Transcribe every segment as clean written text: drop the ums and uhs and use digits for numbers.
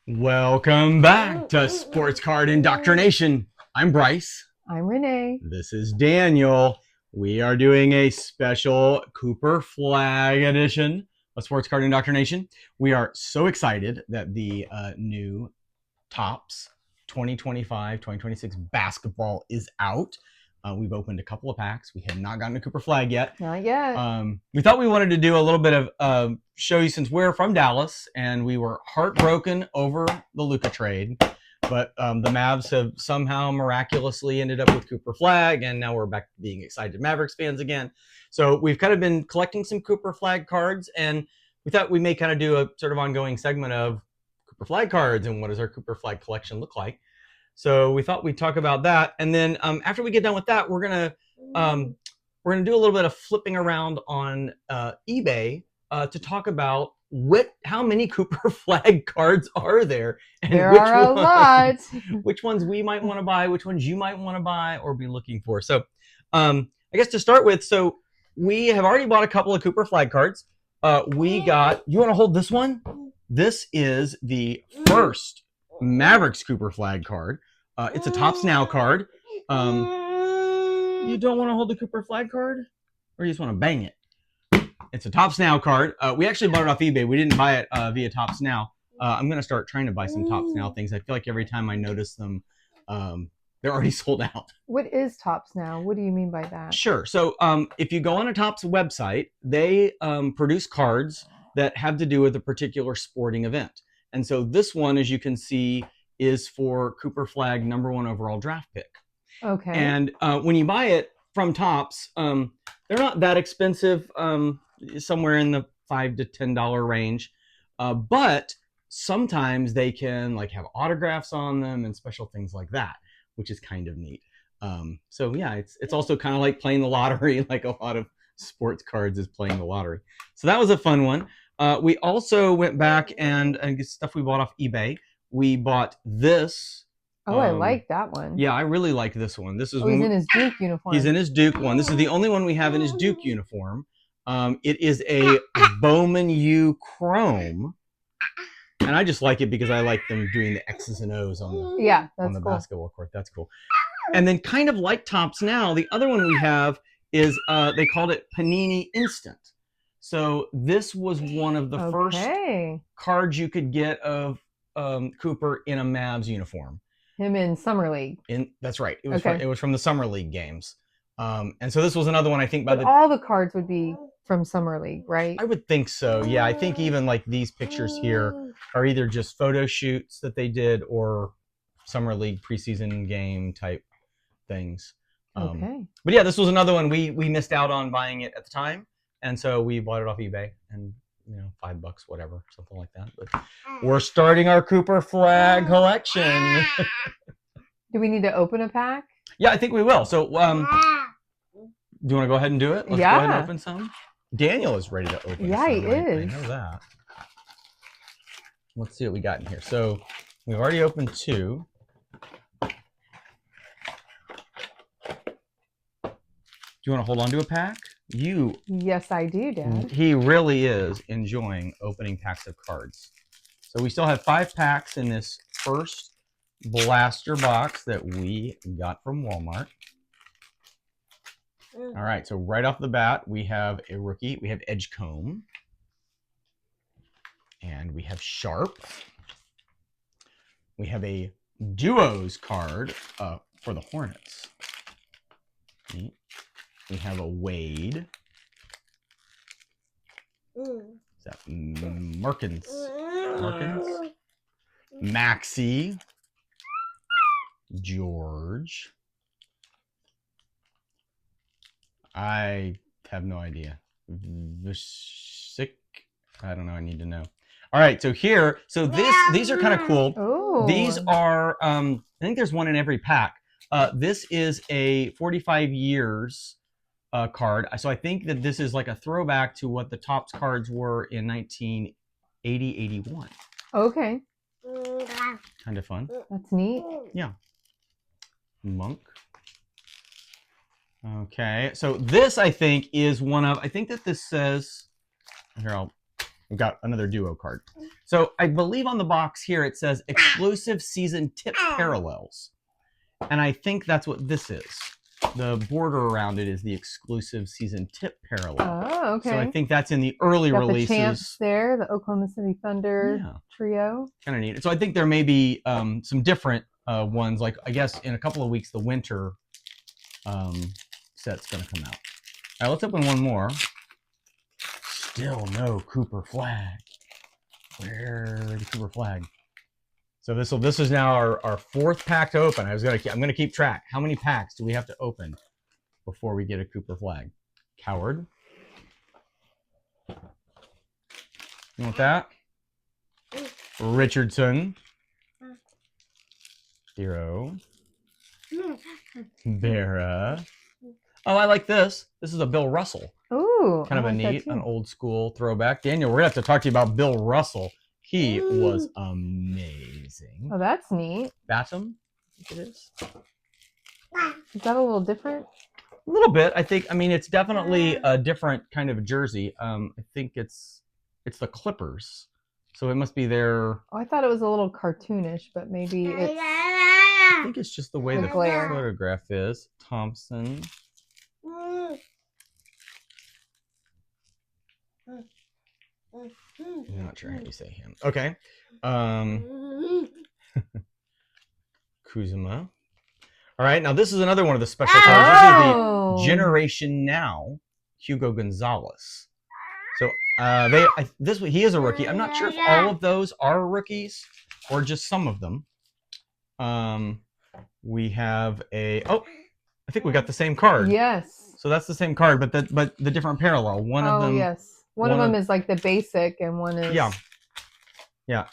Welcome back to Sports Card Indoctrination. I'm Bryce. I'm Renee. This is Daniel. We are doing a special Cooper Flagg edition of Sports Card Indoctrination. We are so excited that the new Topps 2025-2026 basketball is out. We've opened a couple of packs. We have not gotten a Cooper Flagg yet. Not yet. We thought we wanted to do a little bit of show you, since we're from Dallas and we were heartbroken over the Luka trade, but the Mavs have somehow miraculously ended up with Cooper Flagg, and now we're back to being excited Mavericks fans again. So we've kind of been collecting some Cooper Flagg cards, and we thought we may kind of do a sort of ongoing segment of Cooper Flagg cards and what does our Cooper Flagg collection look like. So we thought we'd talk about that, and then after we get done with that, we're gonna do a little bit of flipping around on eBay to talk about how many Cooper Flagg cards are there, and there are a lot. Which ones we might want to buy, which ones you might want to buy or be looking for. So I guess to start with, so we have already bought a couple of Cooper Flagg cards. We got. You want to hold this one? This is the first Mavericks Cooper Flagg card. It's a Topps Now card. You don't want to hold the Cooper Flagg card, or you just want to bang it? It's a Topps Now card. We actually bought it off eBay. We didn't buy it via Topps Now. I'm going to start trying to buy some Topps Now things. I feel like every time I notice them, they're already sold out. What is Topps Now? What do you mean by that? Sure. So if you go on a Topps website, they produce cards that have to do with a particular sporting event. And so this one, as you can see, is for Cooper Flagg #1 overall draft pick. Okay. And when you buy it from Topps, they're not that expensive, somewhere in the $5 to $10 range. But sometimes they can like have autographs on them and special things like that, which is kind of neat. So yeah, it's also kind of like playing the lottery, like a lot of sports cards is playing the lottery. So that was a fun one. We also went back and stuff we bought off eBay. We bought this. Oh, I like that one. Yeah, I really like this one. This is he's in his Duke uniform. He's in his Duke one. This is the only one we have in his Duke uniform. It is a Bowman U Chrome. And I just like it because I like them doing the X's and O's on the cool. Basketball court. That's cool. And then kind of like Topps Now, the other one we have is they called it Panini Instant. So this was one of the first cards you could get of Cooper in a Mavs uniform. Him in Summer League. That's right. It was from the Summer League games. And so this was another one, I think, all the cards would be from Summer League, right? I would think so. Yeah, I think even like these pictures here are either just photo shoots that they did or Summer League preseason game type things. Okay. But yeah, this was another one we missed out on buying it at the time, and so we bought it off eBay, and $5, whatever, something like that. But we're starting our Cooper Flagg collection. Do we need to open a pack? Yeah, I think we will. So, do you want to go ahead and do it? Let's go ahead and open some. Daniel is ready to open. Yeah, he is. I know that. Let's see what we got in here. So, we've already opened 2. Do you want to hold on to a pack? Yes, I do, Dad. He really is enjoying opening packs of cards. So we still have 5 packs in this first blaster box that we got from Walmart. All right, so right off the bat, we have a rookie. We have Edgecombe. And we have Sharp. We have a Duos card for the Hornets. Neat. We have a Wade. Is that Merkins? Maxey. George. I have no idea. Visick. I don't know. I need to know. All right. So here. So these are kind of cool. Oh. These are. I think there's one in every pack. This is a 45 years card. So I think that this is like a throwback to what the Topps cards were in 1980-81. Okay. Kind of fun. That's neat. Yeah. Monk. Okay. So this, I think, is one of, I think that this says, here, we've got another duo card. So I believe on the box here it says exclusive season tip parallels. And I think that's what this is. The border around it is the exclusive season tip parallel. Oh, okay. So I think that's in the early Got releases. The Champs there, the Oklahoma City Thunder trio. Kind of neat. So I think there may be some different ones. Like I guess in a couple of weeks the winter set's going to come out. All right, let's open one more. Still no Cooper Flagg. Where's the Cooper Flagg? So this is now our fourth pack to open. I'm gonna keep track. How many packs do we have to open before we get a Cooper Flagg? Coward. You want that? Richardson. Hero. Berra. Oh, I like this. This is a Bill Russell. Ooh, kind of a neat, an old school throwback. Daniel, we're gonna have to talk to you about Bill Russell. He was amazing. Oh, that's neat. Batum, I think it is. Is that a little different? A little bit, I think. I mean, it's definitely a different kind of jersey. I think it's the Clippers, so it must be their. Oh, I thought it was a little cartoonish, but maybe it's. I think it's just the way the glare. photograph is. Thompson. I'm not sure how you say him. Okay. Kuzma. All right. Now this is another one of the special cards. This is the Generation Now Hugo Gonzalez. So he is a rookie. I'm not sure if all of those are rookies or just some of them. We have I think we got the same card. Yes. So that's the same card, but the different parallel. One of them. Yes. One of them is like the basic, and one is. Yeah.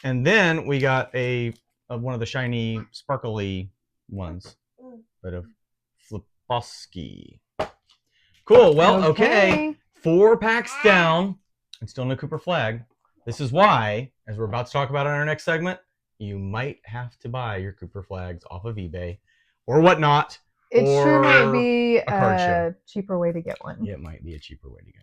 And then we got one of the shiny, sparkly ones, but of Flipowski. Cool. Well, okay. 4 packs down, and still no Cooper Flagg. This is why, as we're about to talk about in our next segment, you might have to buy your Cooper Flaggs off of eBay or whatnot. It sure might be a cheaper way to get one. It might be a cheaper way to go.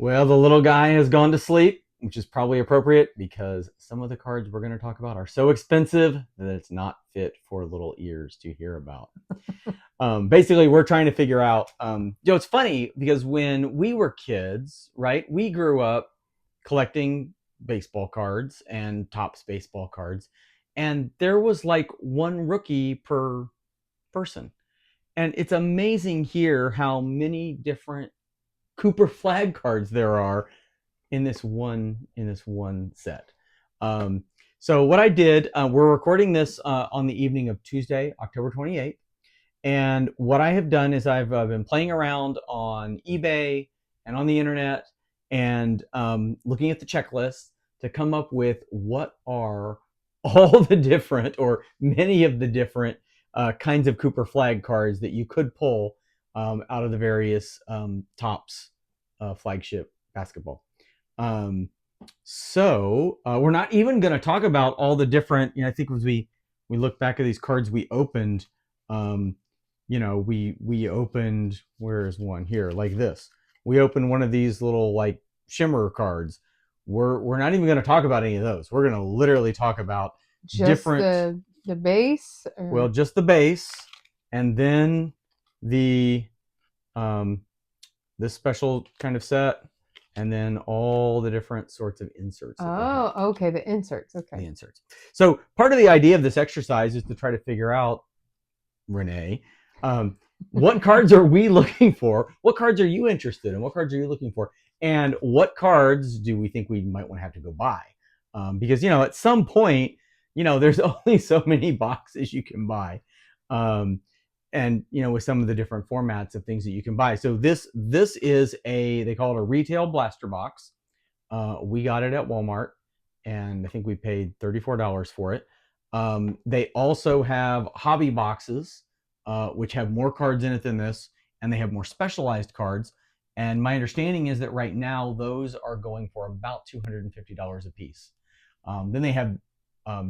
Well, the little guy has gone to sleep, which is probably appropriate because some of the cards we're going to talk about are so expensive that it's not fit for little ears to hear about. Basically, we're trying to figure out, it's funny because when we were kids, right, we grew up collecting baseball cards and Topps baseball cards, and there was like one rookie per person. And it's amazing here how many different Cooper Flagg cards there are in this one set. So what I did, we're recording this on the evening of Tuesday, October 28th. And what I have done is I've been playing around on eBay and on the internet and looking at the checklist to come up with what are all the different or many of the different kinds of Cooper Flagg cards that you could pull out of the various Topps flagship basketball. So we're not even going to talk about all the different, I think as we look back at these cards we opened, we opened, where is one here, like this. We opened one of these little like shimmer cards. We're not even going to talk about any of those. We're going to literally talk about just different the base. Well, just the base, and then the this special kind of set, and then all the different sorts of inserts. Oh, okay, the inserts. Okay. The inserts. So part of the idea of this exercise is to try to figure out, Renee, what cards are we looking for? What cards are you interested in? What cards are you looking for? And what cards do we think we might want to have to go buy? Because, at some point, there's only so many boxes you can buy. And, with some of the different formats of things that you can buy. So this is they call it a retail blaster box. We got it at Walmart, and I think we paid $34 for it. They also have hobby boxes, which have more cards in it than this, and they have more specialized cards. And my understanding is that right now those are going for about $250 a piece. Then they have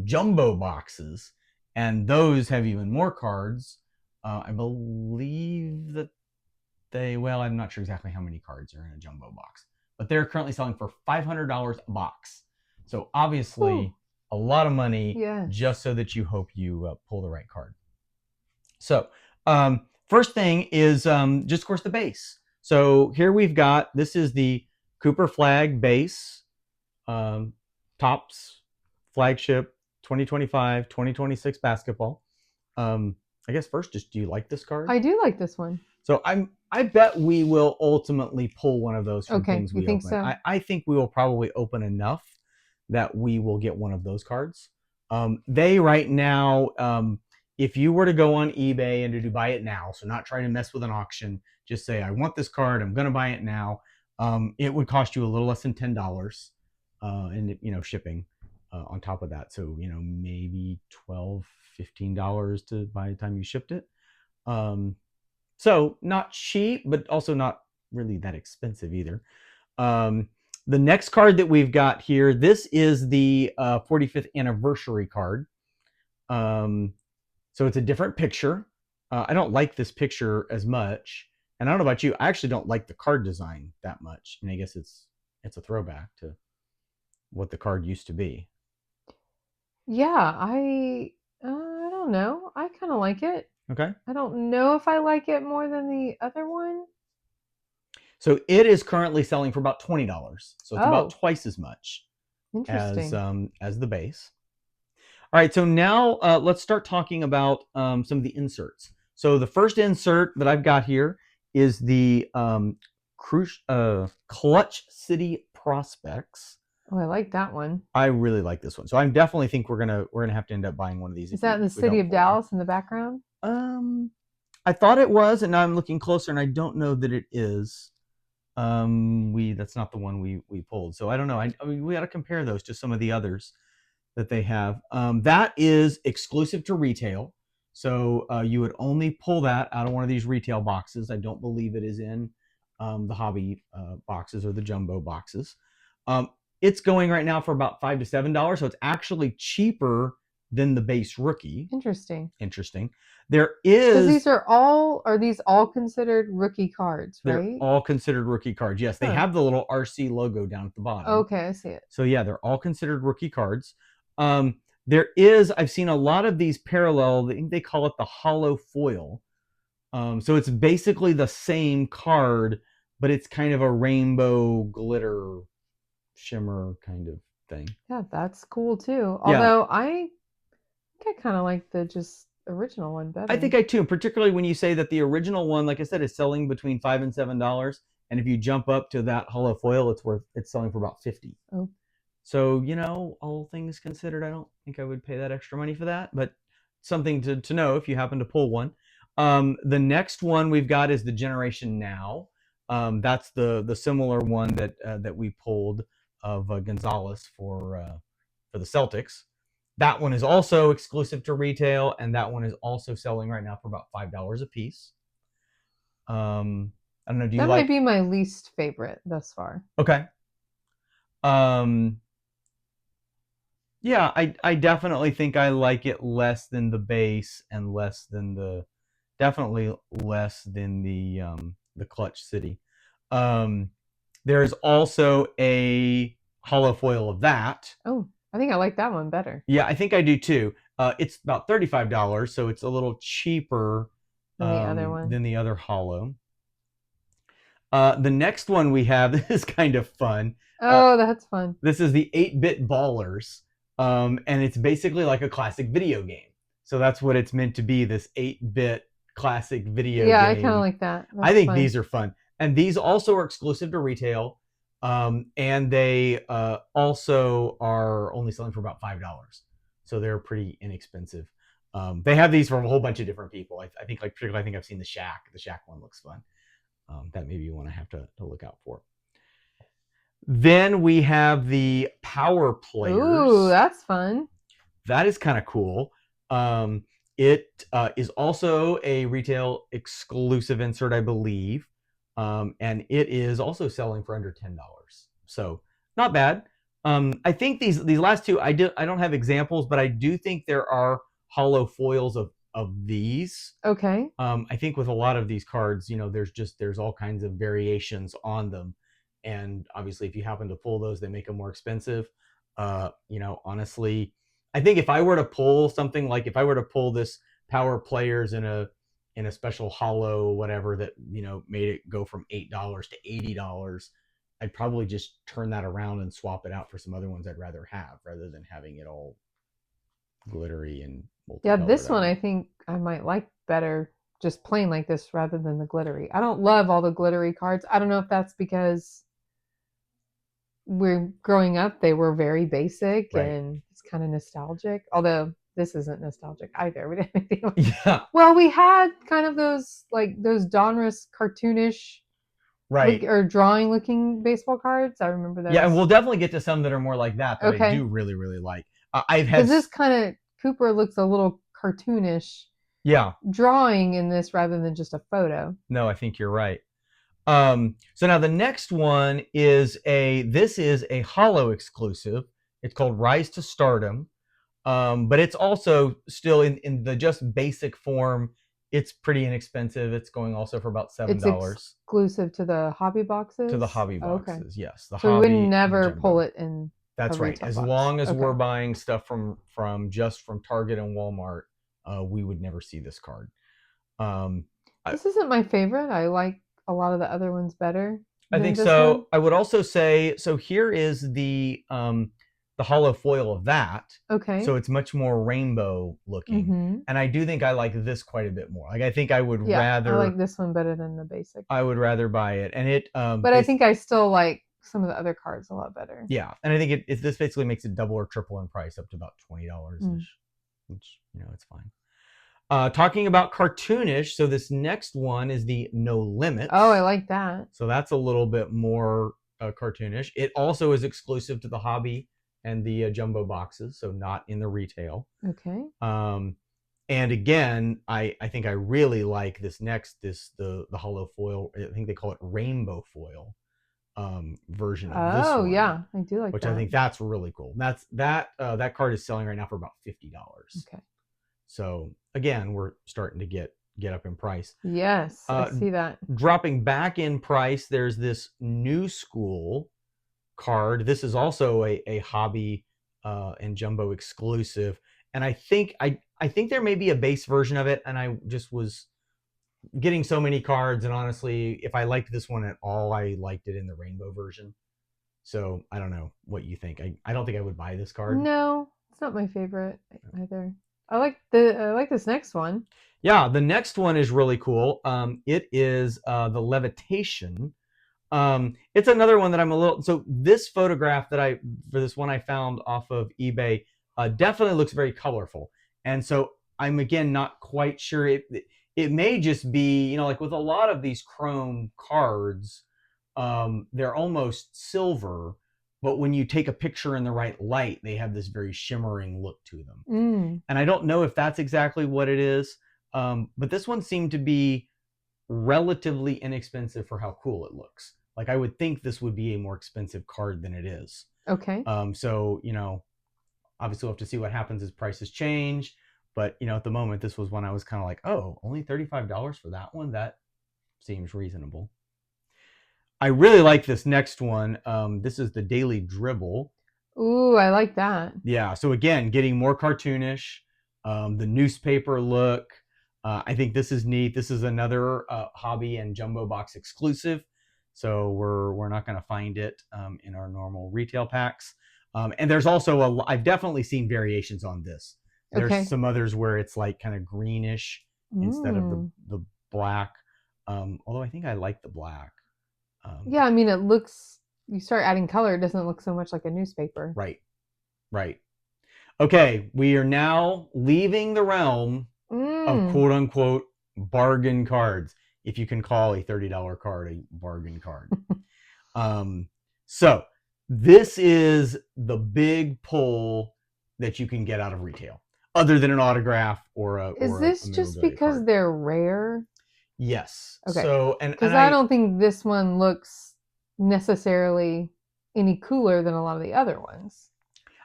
jumbo boxes, and those have even more cards. I believe that I'm not sure exactly how many cards are in a jumbo box, but they're currently selling for $500 a box. So obviously a lot of money, just so that you hope you pull the right card. So first thing is just, of course, the base. So here we've got, this is the Cooper Flagg base, Topps flagship 2025-2026 basketball. I guess first, just, do you like this card? I do like this one. So I bet we will ultimately pull one of those from things we think open. So? I think we will probably open enough that we will get one of those cards. They right now, if you were to go on eBay and to buy it now, so not trying to mess with an auction, just say, I want this card, I'm going to buy it now. It would cost you a little less than $10, and shipping on top of that. So maybe $12, $15 to by the time you shipped it. So not cheap, but also not really that expensive either. The next card that we've got here, this is the 45th anniversary card. So it's a different picture. I don't like this picture as much. And I don't know about you, I actually don't like the card design that much. And I guess it's a throwback to what the card used to be. Yeah, I don't know. I kind of like it. Okay. I don't know if I like it more than the other one. So it is currently selling for about $20. So it's about twice as much as the base. All right, so now let's start talking about some of the inserts. So the first insert that I've got here is the Clutch City Prospects. Oh, I like that one. I really like this one. So I definitely think we're gonna have to end up buying one of these. Is that the city of Dallas in the background? I thought it was, and now I'm looking closer, and I don't know that it is. That's not the one we pulled. So I don't know. I mean, we got to compare those to some of the others that they have. That is exclusive to retail. So you would only pull that out of one of these retail boxes. I don't believe it is in the hobby boxes or the jumbo boxes. It's going right now for about $5 to $7. So it's actually cheaper than the base rookie. Interesting. There is, because are these all considered rookie cards, right? They're all considered rookie cards. Yes, they have the little RC logo down at the bottom. Okay, I see it. So yeah, they're all considered rookie cards. There is, I've seen a lot of these parallel, they call it the hollow foil. So it's basically the same card, but it's kind of a rainbow glitter shimmer kind of thing. Yeah, that's cool too. Although I kind of like the just original one better. I think I too, particularly when you say that the original one, like I said, is selling between $5 and $7, and if you jump up to that hollow foil, it's selling for about $50. Oh. So all things considered, I don't think I would pay that extra money for that, but something to know if you happen to pull one. The next one we've got is the Generation Now. That's the similar one that we pulled of Gonzalez for the Celtics. That one is also exclusive to retail, and that one is also selling right now for about $5 a piece. I don't know. Do you that might be my least favorite thus far? Okay. Yeah, I definitely think I like it less than the base and definitely less than the Clutch City. There's also a hollow foil of that. Oh, I think I like that one better. Yeah, I think I do too. It's about $35, so it's a little cheaper than the other one. Than the other hollow. The next one we have is kind of fun. Oh, that's fun. This is the 8-Bit Ballers. And it's basically like a classic video game. So that's what it's meant to be, this 8-bit classic video game. Yeah, I kind of like that. I think these are fun. And these also are exclusive to retail. And they also are only selling for about $5. So they're pretty inexpensive. They have these from a whole bunch of different people. I think, particularly, I think I've seen the Shaq. The Shaq one looks fun. That maybe you want to have to look out for. Then we have the Power Players. Ooh, that's fun. That is kind of cool. It is also a retail exclusive insert, I believe. and it is also selling for under $10. So not bad. I think these last two, I don't have examples, but I do think there are hollow foils of these. Okay. I think with a lot of these cards, there's all kinds of variations on them, and obviously, if you happen to pull those, they make them more expensive. Honestly, I think if I were to pull something like if I were to pull this Power Players in a special hollow whatever that made it go from $8 to $80, I'd probably just turn that around and swap it out for some other ones I'd rather have, rather than having it all glittery and Yeah, multicolored. this one I think I might like better just plain like this rather than the glittery. I don't love all the glittery cards. I don't know if that's because we're growing up, they were very basic Right. and it's kind of nostalgic. Although this isn't nostalgic either. We didn't Yeah. Well, we had kind of those Donruss cartoonish Right. or drawing looking baseball cards. I remember those. Yeah, and we'll definitely get to some that are more like that I Okay. do really, really like. I've had Because this kind of Cooper looks a little cartoonish yeah. drawing in this rather than just a photo. No, I think you're right. So now the next one is this is a hollow exclusive. It's called Rise to Stardom. But it's also still in the just basic form. It's pretty inexpensive. It's going also for about $7. It's exclusive to the hobby boxes? To the hobby Okay. boxes, yes. The So we hobby would never and jumbo. pull it in That's a right. retail As box. long as Okay. we're buying stuff from Target and Walmart, we would never see this card. This isn't my favorite. I like a lot of the other ones better. I think this so. one. I would also say so. Here is the hollow foil of that. Okay. So it's much more rainbow looking, and I do think I like this quite a bit more. Like I think I would rather. I like this one better than the basic. I would rather buy it, and it. But I think I still like some of the other cards a lot better. Yeah, and I think this basically makes it double or triple in price, up to about $20 ish, which it's fine. Talking about cartoonish, so this next one is the No Limits. Oh, I like that. So that's a little bit more cartoonish. It also is exclusive to the hobby and the jumbo boxes, so not in the retail. Okay. And again, I think I really like this next, the hollow foil. I think they call it rainbow foil version of this one. Oh yeah, I do like which that. I think that's really cool. That card is selling right now for about $50. Okay. So again, we're starting to get up in price. Yes, I see that. Dropping back in price, there's this New School card. This is also a hobby and jumbo exclusive, and I think there may be a base version of it, and I just was getting so many cards, and honestly, if I liked this one at all, I liked it in the rainbow version. So I don't know what you think. I don't think I would buy this card. No, it's not my favorite either. I like this next one. Yeah, the next one is really cool. It is the Levitation. It's another one that I'm a little. So this photograph for this one I found off of eBay definitely looks very colorful, and so I'm again not quite sure. It may just be like with a lot of these chrome cards, they're almost silver, but when you take a picture in the right light, they have this very shimmering look to them. And I don't know if that's exactly what it is, but this one seemed to be relatively inexpensive for how cool it looks. Like I would think this would be a more expensive card than it is. Okay. So obviously we'll have to see what happens as prices change. But at the moment, this was one I was kind of like, oh, only $35 for that one? That seems reasonable. I really like this next one. This is the Daily Dribble. Ooh, I like that. Yeah. So again, getting more cartoonish, the newspaper look. I think this is neat. This is another hobby and jumbo box exclusive. So we're not going to find it in our normal retail packs. And there's also I've definitely seen variations on this. There's some others where it's like kind of greenish instead of the black. Although I think I like the black. Yeah, I mean, it looks. You start adding color, it doesn't look so much like a newspaper. Right. Okay, we are now leaving the realm of quote unquote bargain cards, if you can call a $30 card a bargain card. So this is the big pull that you can get out of retail, other than an autograph or a. Is this just because they're rare? Yes. Okay. So Because I don't think this one looks necessarily any cooler than a lot of the other ones.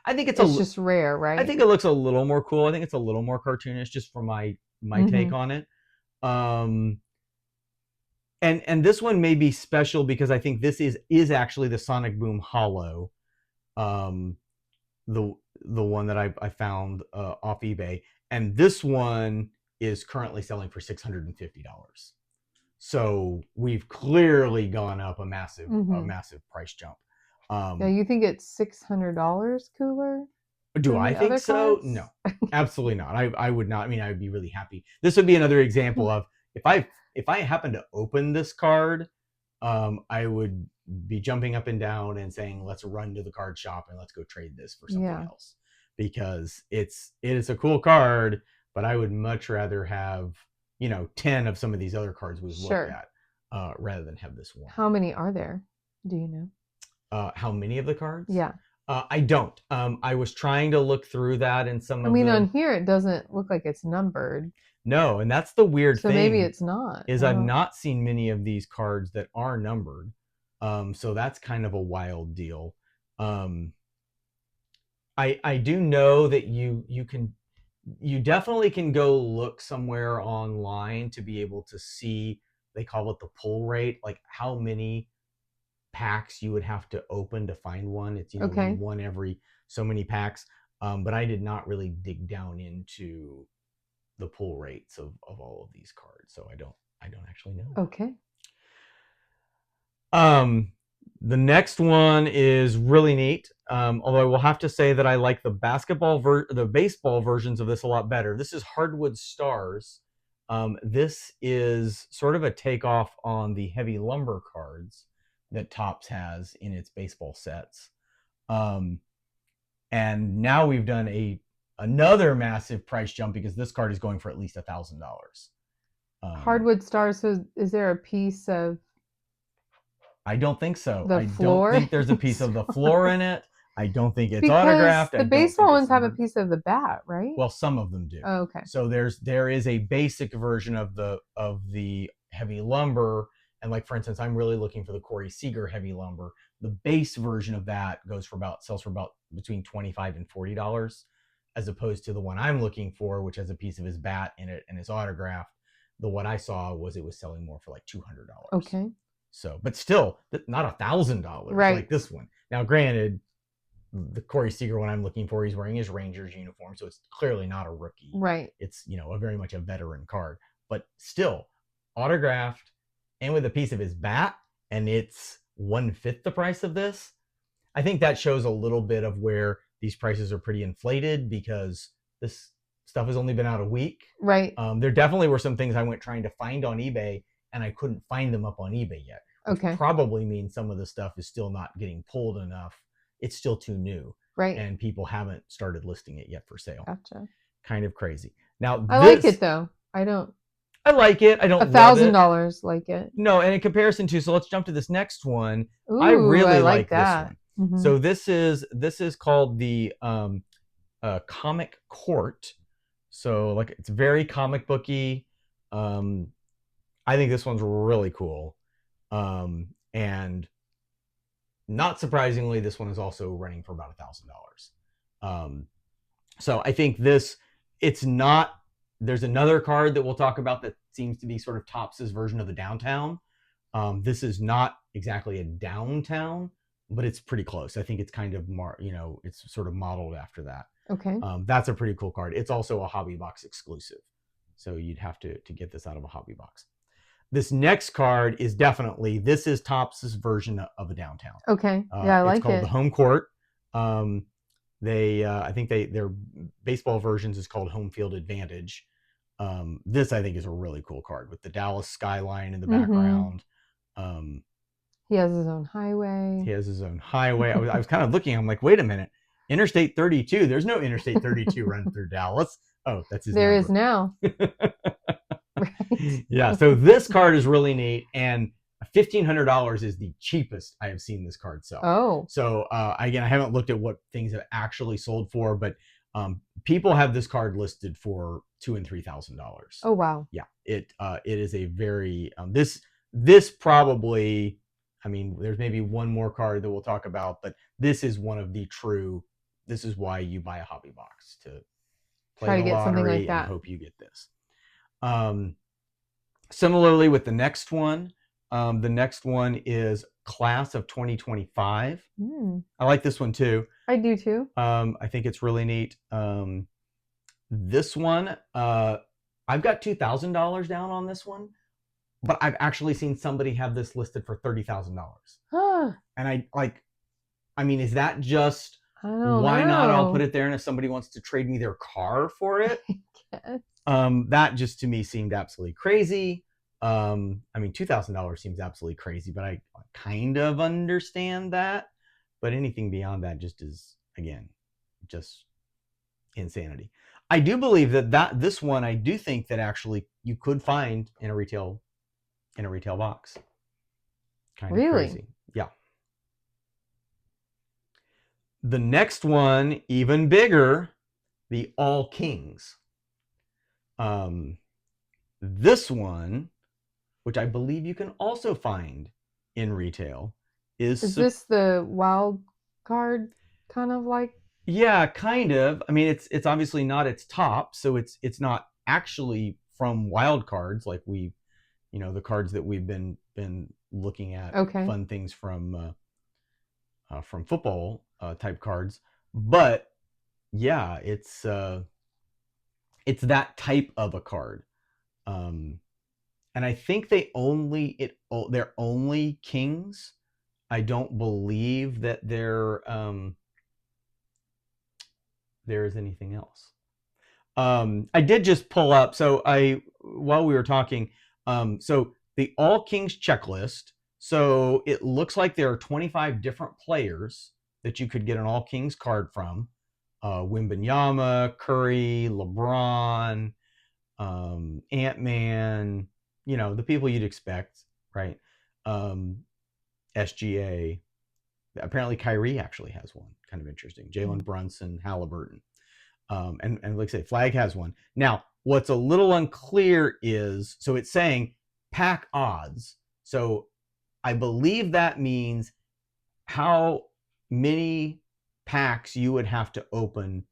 I think it's just rare, right? I think it looks a little more cool. I think it's a little more cartoonish, just from my take on it. Um, and this one may be special because I think this is actually the Sonic Boom Hollow, um, the one that I found off eBay, and this one is currently selling for $650. So we've clearly gone up a massive price jump. Yeah, you think it's $600 cooler? Do I think so? Cards? No, absolutely not. I would not. I mean, I would be really happy. This would be another example of if I happen to open this card, I would be jumping up and down and saying, "Let's run to the card shop and let's go trade this for something else," because it is a cool card. But I would much rather have 10 of some of these other cards we've looked at rather than have this one. How many are there? Do you know? How many of the cards? Yeah. I don't. I was trying to look through that in some of the... on here it doesn't look like it's numbered. No, and that's the weird thing. So maybe it's not. I've not seen many of these cards that are numbered. So that's kind of a wild deal. I do know that you definitely can go look somewhere online to be able to see, they call it the pull rate, like how many packs you would have to open to find one. It's one every so many packs. But I did not really dig down into the pull rates of all of these cards, so I don't actually know. Okay. The next one is really neat. Although I will have to say that I like the baseball versions of this a lot better. This is Hardwood Stars. This is sort of a takeoff on the heavy lumber cards that Topps has in its baseball sets. And now we've done another massive price jump because this card is going for at least $1,000. Hardwood Stars. So is there a piece of... I don't think so. I don't think there's a piece of the floor in it. I don't think it's autographed. The baseball ones have a piece of the bat, right? Well, some of them do. Oh, okay. So there is a basic version of the heavy lumber, and like for instance, I'm really looking for the Corey Seager heavy lumber. The base version of that sells for about between $25 and $40, as opposed to the one I'm looking for, which has a piece of his bat in it and is autographed. The one I saw was selling more for like $200. Okay. So, but still, not $1,000 like this one. Now, granted, the Corey Seager one I'm looking for, he's wearing his Rangers uniform, so it's clearly not a rookie. Right. It's a very much a veteran card, but still autographed and with a piece of his bat, and it's 1/5 the price of this. I think that shows a little bit of where these prices are pretty inflated because this stuff has only been out a week. Right. There definitely were some things I went trying to find on eBay, and I couldn't find them up on eBay yet. Which probably means some of the stuff is still not getting pulled enough. It's still too new. Right. And people haven't started listing it yet for sale. Gotcha. Kind of crazy. Now, I like it though. I like it. I don't $1,000 like it. No, and in comparison to, so let's jump to this next one. Ooh, I really like that. This one. Mm-hmm. So this is called the Comic Court. So like it's very comic booky. I think this one's really cool. And not surprisingly, this one is also running for about $1,000. So I think it's not, there's another card that we'll talk about that seems to be sort of Topps' version of the downtown. This is not exactly a downtown, but it's pretty close. I think it's kind of it's sort of modeled after that. Okay. That's a pretty cool card. It's also a hobby box exclusive. So you'd have to get this out of a hobby box. This next card is this is Topps' version of a downtown. Okay. Yeah, I like it. It's called the Home Court. I think their baseball versions is called Home Field Advantage. This I think is a really cool card with the Dallas skyline in the background. He has his own highway. I was kind of looking. I'm like, wait a minute. Interstate 32. There's no Interstate 32 running through Dallas. Oh, that's his number. There is now. Right. Yeah. So this card is really neat, and $1,500 is the cheapest I have seen this card sell. Oh. So again, I haven't looked at what things have actually sold for, but people have this card listed for $2,000 and $3,000. Oh wow. Yeah, it is a very this probably, I mean, there's maybe one more card that we'll talk about, but this is one of the true. This is why you buy a hobby box, to play Try to the get something like lottery and that. hope you get this. Similarly with the next one, the next one is Class of 2025. I like this one too. I do too. I think it's really neat. This one, I've got $2,000 down on this one, but I've actually seen somebody have this listed for $30,000. And I mean, is that just, I don't why know. not? I'll put it there, and if somebody wants to trade me their car for it, that just to me seemed absolutely crazy. I mean, $2,000 seems absolutely crazy, but I kind of understand that. But anything beyond that just is, again, just insanity. I do believe that this one, I do think that actually you could find in a retail box. Kind of crazy. Yeah. The next one, even bigger, the All Kings. This one, which I believe you can also find in retail, is this the wild card kind of like? Yeah, kind of. I mean, it's obviously not its top, so it's not actually from wild cards like the cards that we've been looking at. Okay. Fun things from football type cards, but yeah, it's that type of a card. And I think they're only kings. I don't believe that there's anything else. I did just pull up. So while we were talking, so the All Kings checklist. So it looks like there are 25 different players that you could get an All Kings card from. Wembanyama, Curry, LeBron, Ant-Man, the people you'd expect, right? SGA. Apparently Kyrie actually has one. Kind of interesting. Jalen Brunson, Halliburton. And like I say, Flagg has one. Now, what's a little unclear is, so it's saying pack odds. So I believe that means how many packs you would have to open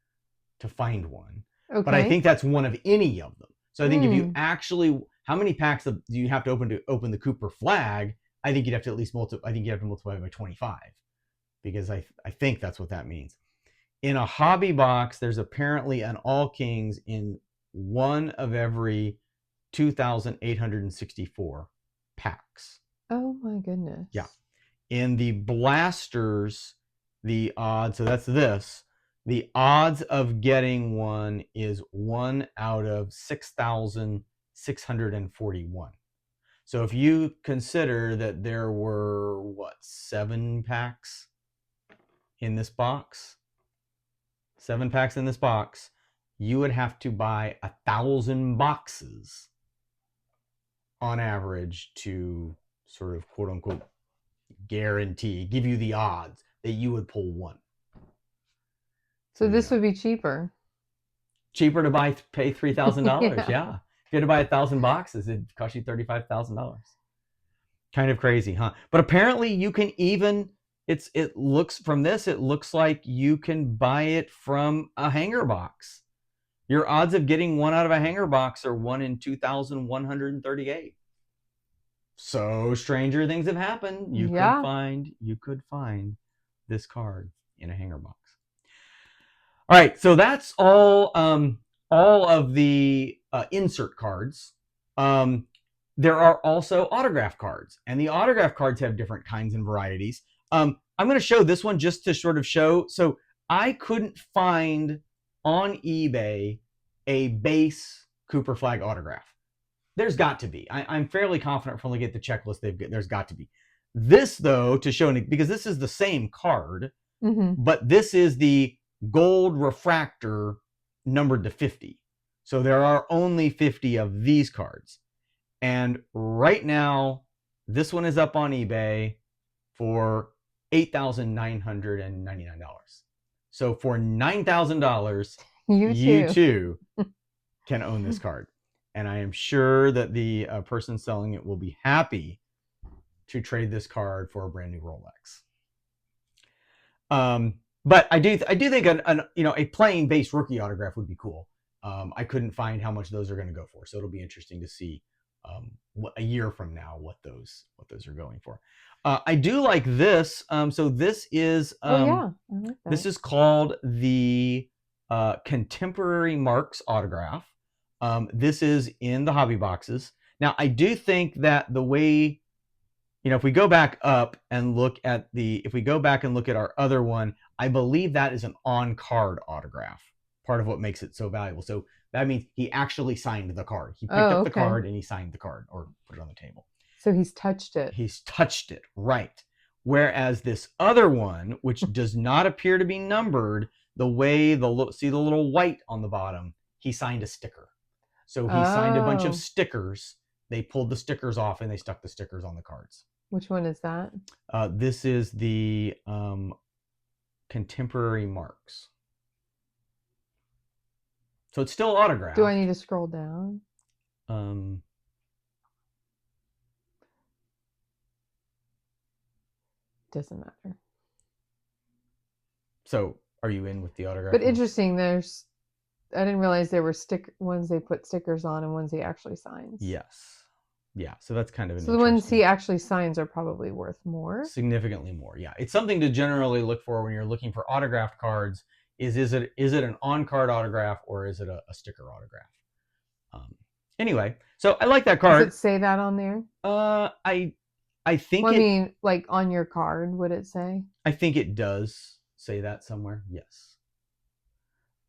to find one. Okay. But I think that's one of any of them. So I think if you actually, how many packs do you have to open the Cooper Flagg? I think you'd have to at least multiply by 25, because I think that's what that means. In a hobby box, there's apparently an All Kings in one of every 2,864 packs. Oh my goodness. Yeah. In the blasters, the odds, so that's this, the odds of getting one is 1 out of 6,641. So if you consider that there were, 7 packs in this box, 7 packs in this box, you would have to buy 1,000 boxes on average to sort of quote unquote guarantee, give you the odds that you would pull one. So this would be cheaper. Cheaper to pay $3,000. Yeah. If you had to buy 1,000 boxes, it'd cost you $35,000. Kind of crazy, huh? But apparently you can even, it looks like you can buy it from a hanger box. Your odds of getting one out of a hanger box are 1 in 2,138. So stranger things have happened. You could find this card in a hanger box. All right, so that's all of the insert cards. There are also autograph cards, and the autograph cards have different kinds and varieties. I'm going to show this one just to sort of show. So I couldn't find on eBay a base Cooper Flagg autograph. There's got to be. I'm fairly confident from looking at the checklist there's got to be. This, though, to show, because this is the same card, but this is the gold refractor numbered to 50. So there are only 50 of these cards. And right now, this one is up on eBay for $8,999. So for $9,000, you too can own this card. And I am sure that the person selling it will be happy to trade this card for a brand new Rolex. But I do think a plain base rookie autograph would be cool. I couldn't find how much those are going to go for, so it'll be interesting to see a year from now what those are going for. I do like this. So this is I like that. This is called the Contemporary Marks autograph. This is in the hobby boxes. Now I do think that the way, if we go back up and look at our other one, I believe that is an on-card autograph. Part of what makes it so valuable. So that means he actually signed the card. He picked up the card and he signed the card or put it on the table. So he's touched it. He's touched it, right. Whereas this other one, which does not appear to be numbered, see the little white on the bottom, he signed a sticker. So he signed a bunch of stickers. They pulled the stickers off and they stuck the stickers on the cards. Which one is that? This is the Contemporary Marks. So it's still autographed. Do I need to scroll down? Doesn't matter. So are you in with the autograph? But interesting, I didn't realize there were ones they put stickers on and ones he actually signs. Yes. Yeah, so that's kind of an So the ones he actually signs are probably worth more? Significantly more, yeah. It's something to generally look for when you're looking for autographed cards. Is it an on-card autograph or is it a sticker autograph? Anyway, so I like that card. Does it say that on there? I think like on your card, would it say? I think it does say that somewhere, yes.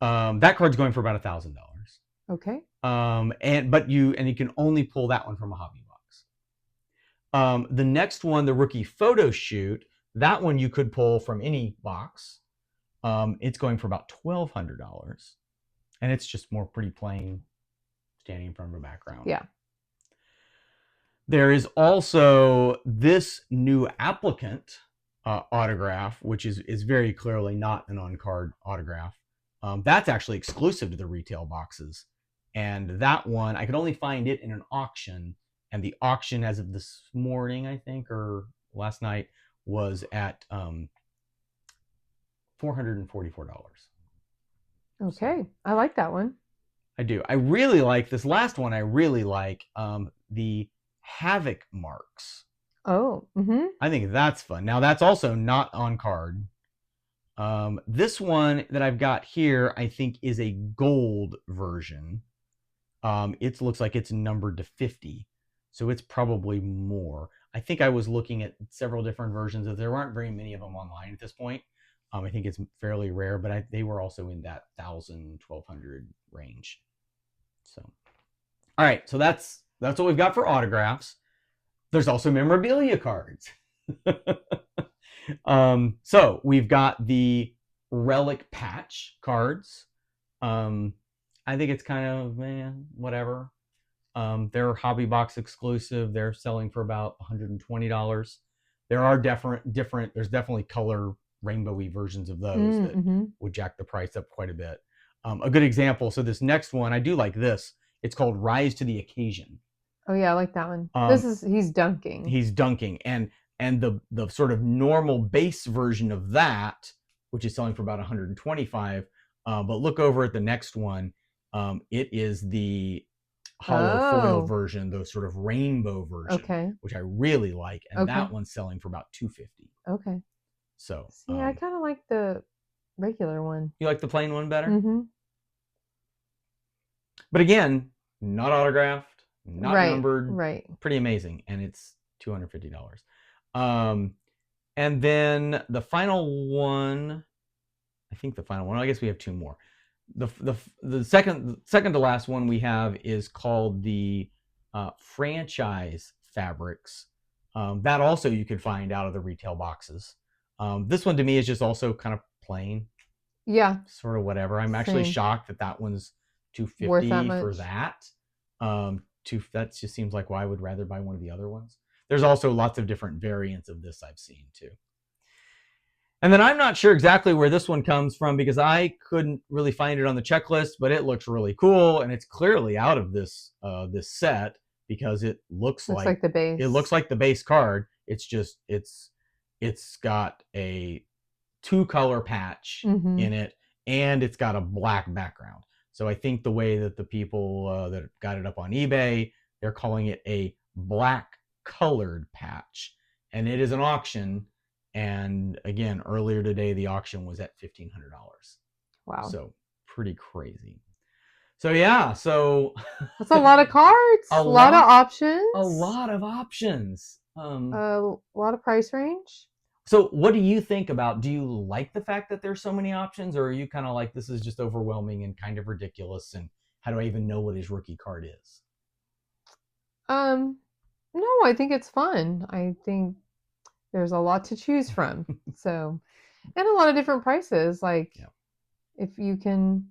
That card's going for about $1,000. Okay. But you can only pull that one from a hobby box. The next one, the rookie photo shoot, that one you could pull from any box. It's going for about $1,200, and it's just more pretty plain, standing in front of a background. Yeah. There is also this new applicant autograph, which is very clearly not an on-card autograph. That's actually exclusive to the retail boxes. And that one, I could only find it in an auction. And the auction as of this morning, I think, or last night, was at $444. Okay. So, I like that one. I do. I really like this last one. I really like the Havoc Marks. Oh. Mm-hmm. I think that's fun. Now, that's also not on card. This one that I've got here, I think, is a gold version. It looks like it's numbered to 50, so it's probably more. I think I was looking at several different versions of. There aren't very many of them online at this point. I think it's fairly rare, but they were also in that 1,000, 1,200 range. So, all right, so that's what we've got for autographs. There's also memorabilia cards. So we've got the relic patch cards. I think it's kind of whatever. They're hobby box exclusive. They're selling for about $120. There are different. There's definitely color rainbowy versions of those that would jack the price up quite a bit. A good example. So this next one, I do like this. It's called Rise to the Occasion. Oh yeah, I like that one. He's dunking. He's dunking, and the sort of normal base version of that, which is selling for about $125. But look over at the next one. It is the hollow foil version, those sort of rainbow version, which I really like, and that one's selling for about $250. Okay. So see, I kind of like the regular one. You like the plain one better? Mm-hmm. But again, not autographed, not numbered. Right. Pretty amazing, and it's $250. And then the final one, I guess we have two more. The second to last one we have is called the franchise fabrics. That also you can find out of the retail boxes. This one to me is just also kind of plain. Yeah. Sort of whatever. I'm actually shocked that one's $250 for that. That just seems like why I would rather buy one of the other ones. There's also lots of different variants of this I've seen too. And then I'm not sure exactly where this one comes from because I couldn't really find it on the checklist, but it looks really cool, and it's clearly out of this this set because it looks like the base. it looks like the base card. It's just it's got a 2-color patch in it, and it's got a black background. So I think the way that the people that got it up on eBay, they're calling it a black colored patch, and it is an auction. And again, earlier today, the auction was at $1,500. Wow. So pretty crazy. So yeah, so that's a lot of cards. A lot of options. A lot of options. A lot of price range. So what do you think about, do you like the fact that there's so many options, or are you kind of like, this is just overwhelming and kind of ridiculous, and how do I even know what his rookie card is? No, I think it's fun. I think there's a lot to choose from. So, and a lot of different prices. Like, if you can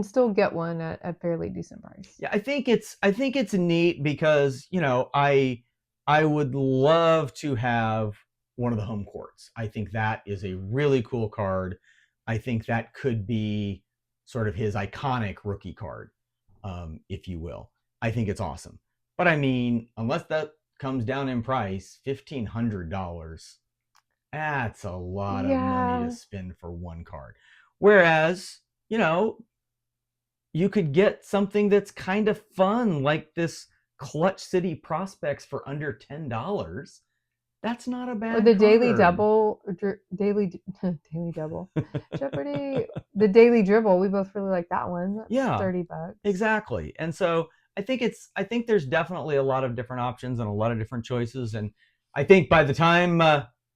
still get one at a fairly decent price. Yeah, I think it's neat because, you know, I would love to have one of the home courts. I think that is a really cool card. I think that could be sort of his iconic rookie card, if you will. I think it's awesome. But I mean, unless that comes down in price, $1,500, that's a lot of money to spend for one card. Whereas, you know, you could get something that's kind of fun, like this Clutch City Prospects for under $10. That's not a bad. Or the card. daily double, daily double, Jeopardy, the daily dribble. We both really like that one. That's $30. Exactly. And so I think there's definitely a lot of different options and a lot of different choices. And I think by the time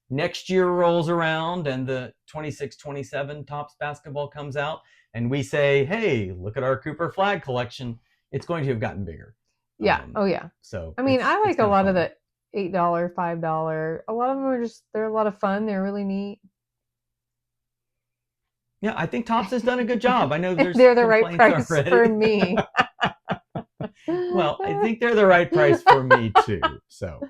next year rolls around and the 26-27 Topps basketball comes out, and we say, hey, look at our Cooper Flagg collection, it's going to have gotten bigger. Yeah. Oh yeah. So I mean, I like a lot of the $8, $5. A lot of them are they're a lot of fun. They're really neat. Yeah, I think Topps has done a good job. I know they're the right price for me. Well, I think they're the right price for me too. So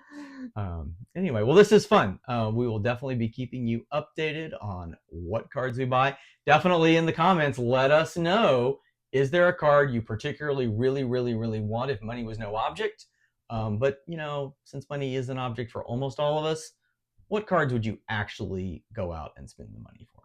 anyway, well, this is fun. We will definitely be keeping you updated on what cards we buy. Definitely in the comments, let us know, is there a card you particularly really want if money was no object? But, you know, since money is an object for almost all of us, what cards would you actually go out and spend the money for?